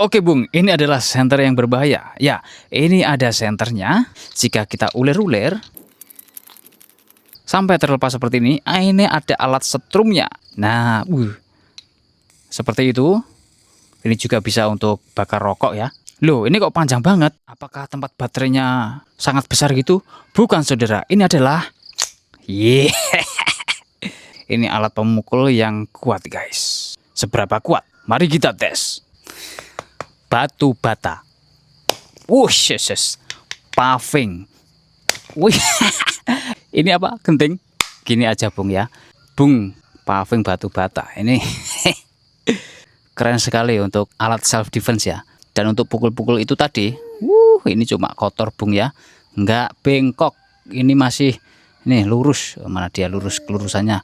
Oke Bung, ini adalah senter yang berbahaya. Ya, ini ada senternya. Jika kita ulir-ulir sampai terlepas seperti ini ada alat setrumnya. Nah, seperti itu. Ini juga bisa untuk bakar rokok ya. Loh, ini kok panjang banget? Apakah tempat baterainya sangat besar gitu? Bukan saudara, ini adalah ini alat pemukul yang kuat guys. Seberapa kuat? Mari kita tes. Batu bata. Yes. Paving. Wih. Ini apa? Genting. Gini aja Bung ya. Bung, paving batu bata. Ini keren sekali untuk alat self defense ya. Dan untuk pukul-pukul itu tadi, ini cuma kotor Bung ya. Enggak bengkok. Ini masih lurus. Mana dia lurus kelurusannya.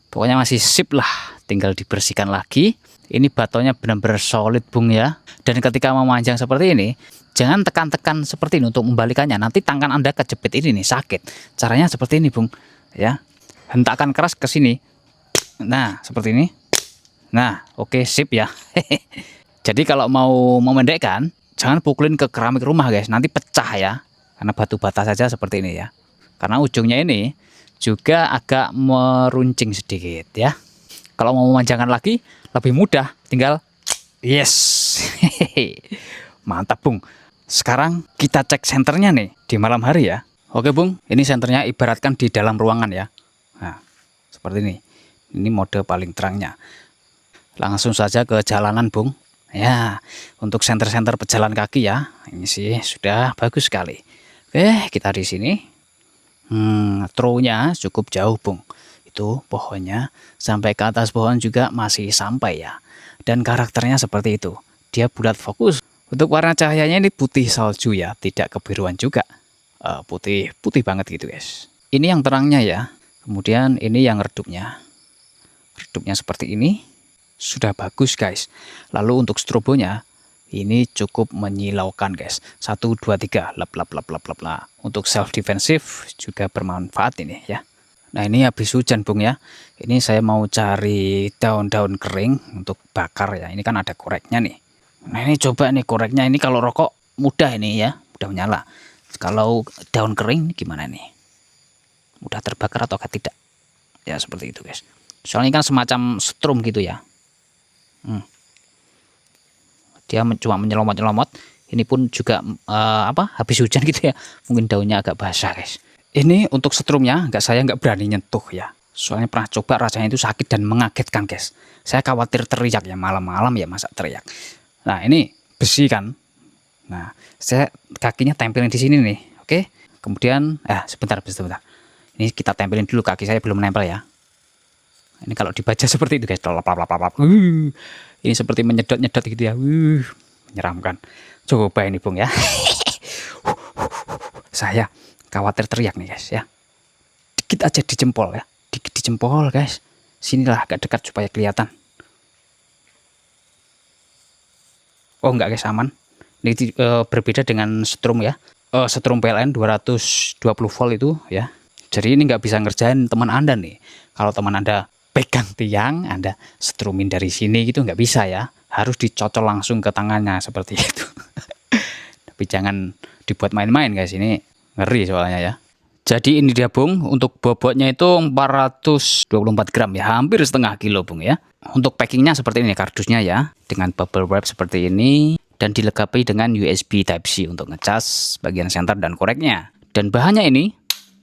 Pokoknya masih sip lah. Tinggal dibersihkan lagi. Ini batonya benar-benar solid Bung ya. Dan ketika memanjang seperti ini, jangan tekan-tekan seperti ini untuk membalikannya. Nanti tangan Anda kejepit ini nih, sakit. Caranya seperti ini Bung ya. Hentakkan keras ke sini. Nah, seperti ini. Nah, oke, sip ya. Jadi kalau mau memendekkan, jangan pukulin ke keramik rumah guys, nanti pecah ya. Karena batu bata saja seperti ini ya. Karena ujungnya ini juga agak meruncing sedikit ya. Kalau mau memanjangkan lagi, lebih mudah, tinggal yes. Mantap Bung. Sekarang kita cek senternya nih di malam hari ya. Oke Bung, ini senternya ibaratkan di dalam ruangan ya. Nah, seperti ini. Ini mode paling terangnya. Langsung saja ke jalanan Bung. Ya, untuk senter-senter pejalan kaki ya. Ini sih sudah bagus sekali. Oke, kita di sini. Throw-nya cukup jauh Bung. Itu pohonnya sampai ke atas pohon juga masih sampai ya. Dan karakternya seperti itu. Dia bulat fokus. Untuk warna cahayanya ini putih salju ya, tidak kebiruan juga. Putih banget gitu guys. Ini yang terangnya ya. Kemudian ini yang redupnya. Redupnya seperti ini. Sudah bagus guys. Lalu untuk strobonya ini cukup menyilaukan guys. 1 2 3 lap. Untuk self defensive juga bermanfaat ini ya. Nah, ini habis hujan Bung ya. Ini saya mau cari daun-daun kering untuk bakar ya. Ini kan ada koreknya nih. Nah, ini coba nih koreknya, ini kalau rokok mudah ini ya, mudah menyala. Kalau daun kering gimana nih? Mudah terbakar atau tidak? Ya seperti itu guys. Soalnya kan semacam strum gitu ya. Dia cuma menyelomot-nyelomot. Ini pun juga habis hujan gitu ya. Mungkin daunnya agak basah guys. Ini untuk setrumnya saya nggak berani nyentuh ya. Soalnya pernah coba, rasanya itu sakit dan mengagetkan guys. Saya khawatir teriak ya, malam-malam ya masa teriak. Nah, ini besi kan. Nah, saya kakinya tempelin di sini nih. Oke. Kemudian sebentar. Ini kita tempelin dulu, kaki saya belum nempel ya. Ini kalau dibaca seperti itu guys. Ini seperti menyedot-nyedot gitu ya. Menyeramkan. Coba ini Bung ya. Saya khawatir teriak nih guys ya. Dikit aja di jempol ya. Dikit di jempol guys. Sinilah agak dekat supaya kelihatan. Oh enggak guys, aman. Ini berbeda dengan setrum ya. Setrum PLN 220 volt itu ya. Jadi ini nggak bisa ngerjain teman Anda nih. Kalau teman Anda pegang tiang, Anda setrumin dari sini gitu nggak bisa ya. Harus dicocol langsung ke tangannya seperti itu. Tapi jangan dibuat main-main guys, ini ngeri soalnya ya. Jadi ini dia Bung, untuk bobotnya itu 424 gram ya, hampir setengah kilo Bung ya. Untuk packingnya seperti ini kardusnya ya, dengan bubble wrap seperti ini, dan dilengkapi dengan USB Type-C untuk ngecas bagian senter dan koreknya. Dan bahannya ini,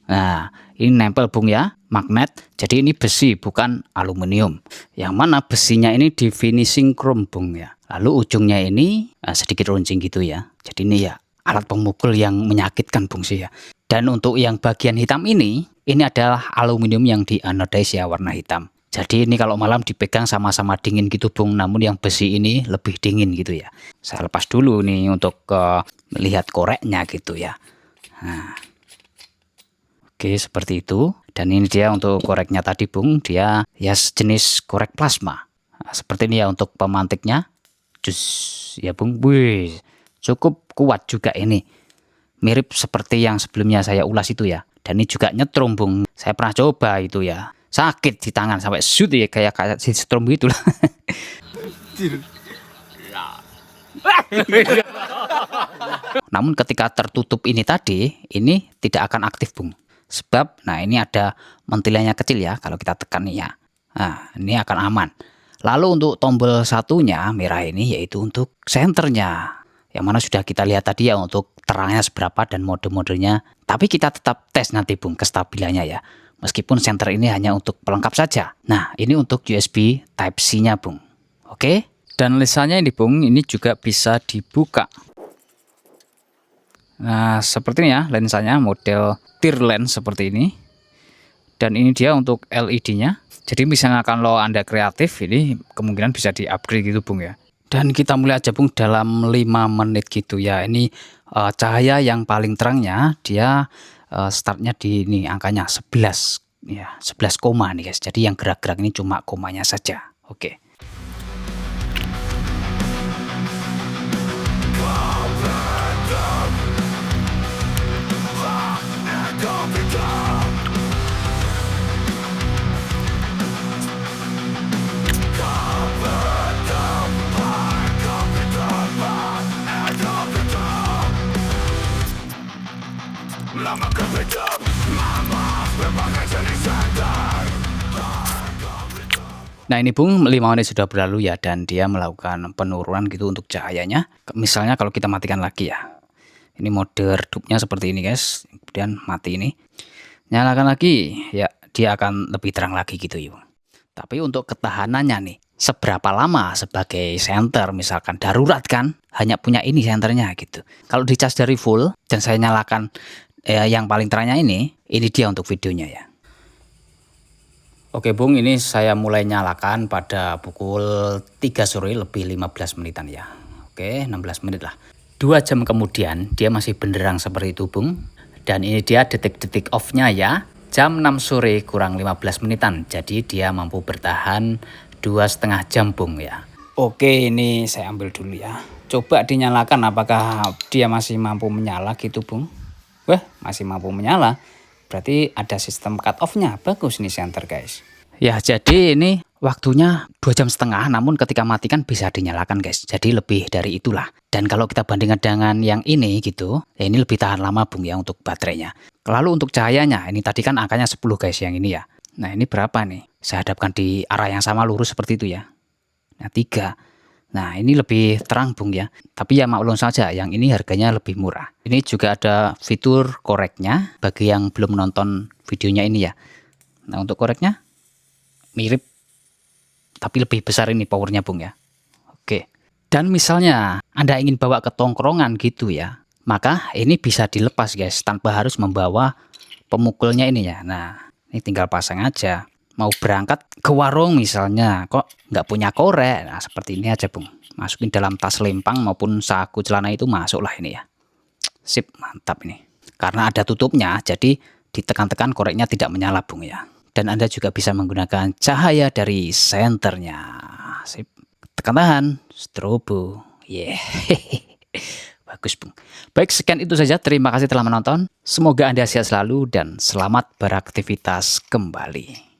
nah ini nempel Bung ya, magnet. Jadi ini besi bukan aluminium. Yang mana besinya ini di finishing chrome Bung ya. Lalu ujungnya ini sedikit runcing gitu ya. Jadi ini ya alat pemukul yang menyakitkan Bung sih ya. Dan untuk yang bagian hitam ini adalah aluminium yang dianodize ya, warna hitam. Jadi ini kalau malam dipegang sama-sama dingin gitu Bung, namun yang besi ini lebih dingin gitu ya. Saya lepas dulu nih untuk melihat koreknya gitu ya. Nah. Oke, seperti itu. Dan ini dia untuk koreknya tadi Bung, dia ya sejenis korek plasma. Nah, seperti ini ya untuk pemantiknya. Jus ya Bung. Wih, cukup kuat juga ini. Mirip seperti yang sebelumnya saya ulas itu ya. Dan ini juga nyetrum Bung. Saya pernah coba itu ya. Sakit di tangan sampai shoot ya, kayak si strum gitu lah. Namun ketika tertutup ini tadi, ini tidak akan aktif Bung. Sebab, nah ini ada mentilannya kecil ya, kalau kita tekan nih ya. Nah, ini akan aman. Lalu untuk tombol satunya, merah ini, yaitu untuk senternya. Yang mana sudah kita lihat tadi ya, untuk terangnya seberapa dan mode-modenya. Tapi kita tetap tes nanti Bung, kestabilannya ya. Meskipun senter ini hanya untuk pelengkap saja. Nah, ini untuk USB Type-C-nya Bung. Oke? Dan lisannya ini Bung, ini juga bisa dibuka. Nah, seperti ini ya lensanya, model tear lens seperti ini. Dan ini dia untuk LED-nya. Jadi misalnya kalau Anda kreatif, ini kemungkinan bisa di-upgrade gitu Bung ya. Dan kita mulai aja Bung dalam 5 menit gitu ya. Ini cahaya yang paling terangnya, dia startnya di ini angkanya 11 ya, 11 koma nih guys. Jadi yang gerak-gerak ini cuma komanya saja. Oke. Nah ini Bung, 5 menit sudah berlalu ya, dan dia melakukan penurunan gitu untuk cahayanya. Misalnya kalau kita matikan lagi ya. Ini mode redupnya seperti ini guys. Kemudian mati ini. Nyalakan lagi, ya dia akan lebih terang lagi gitu ya. Tapi untuk ketahanannya nih, seberapa lama sebagai senter, misalkan darurat kan, hanya punya ini senternya gitu. Kalau dicas dari full dan saya nyalakan yang paling terangnya ini dia untuk videonya ya. Oke Bung, ini saya mulai nyalakan pada pukul 3 sore lebih 15 menitan ya. Oke, 16 menit lah. 2 jam kemudian dia masih benderang seperti itu Bung. Dan ini dia detik-detik off-nya ya. Jam 6 sore kurang 15 menitan. Jadi dia mampu bertahan 2,5 jam Bung ya. Oke, ini saya ambil dulu ya. Coba dinyalakan apakah dia masih mampu menyala gitu Bung. Wah, masih mampu menyala. Berarti ada sistem cut off-nya. Bagus nih center guys. Ya, jadi ini waktunya 2,5 jam, namun ketika mati kan bisa dinyalakan guys. Jadi lebih dari itulah. Dan kalau kita bandingkan dengan yang ini gitu, ya ini lebih tahan lama Bung ya untuk baterainya. Lalu untuk cahayanya, ini tadi kan angkanya 10 guys yang ini ya. Nah ini berapa nih? Saya hadapkan di arah yang sama lurus seperti itu ya. Nah 3. Nah ini lebih terang Bung ya. Tapi ya maklum saja yang ini harganya lebih murah. Ini juga ada fitur koreknya bagi yang belum nonton videonya ini ya. Nah untuk koreknya mirip tapi lebih besar ini powernya Bung ya. Oke. Dan misalnya Anda ingin bawa ke tongkrongan gitu ya, maka ini bisa dilepas guys tanpa harus membawa pemukulnya ini ya. Nah ini tinggal pasang aja. Mau berangkat ke warung misalnya, kok nggak punya korek, nah seperti ini aja Bung. Masukin dalam tas lempang maupun saku celana itu masuklah ini ya. Sip, mantap ini. Karena ada tutupnya, jadi ditekan-tekan koreknya tidak menyala Bung ya. Dan Anda juga bisa menggunakan cahaya dari senternya. Sip. Tekan tahan, strobo. Yeah. Bagus Bung. Baik, sekian itu saja. Terima kasih telah menonton. Semoga Anda sehat selalu dan selamat beraktivitas kembali.